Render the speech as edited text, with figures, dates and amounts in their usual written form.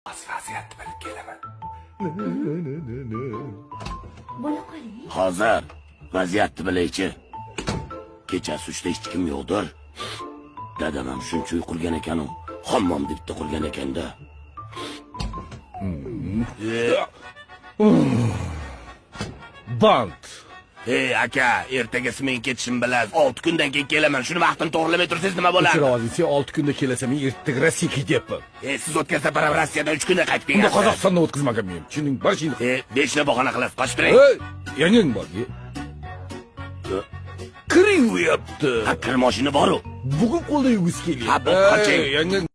Vaziyatni bilib kelaman. Bo'la qoling. Hozir vaziyatni bilaychi. Kechasi 3da hech kim yo'qdir. Dadam ham shuncha uy qurgan ekan-u, hammom deb bitta qurgan ekanda. Band. Hey aka, ertagasi men ketishim bilasiz. 6 kundan keyin kelaman. Shuni vaqtini to'g'rilamay tursangiz nima bo'ladi? Rozi, sen 6 kunda kelasan, men ertaga Rossiyaga ketyapman. Siz o'tgan safar ham Rossiyadan 3 kunda qaytib Unda kelgansiz. Qozog'istonda o'tkazmaganman. Tushunding? Bor ishingni. 5 ta bahona qilasiz, qochib turing. Hey, yangang bor. Kiring uyapti. Kir mashina bor-ku. Bugun qo'lda yuguz kelyapti. Ha, bu qoching. Yangang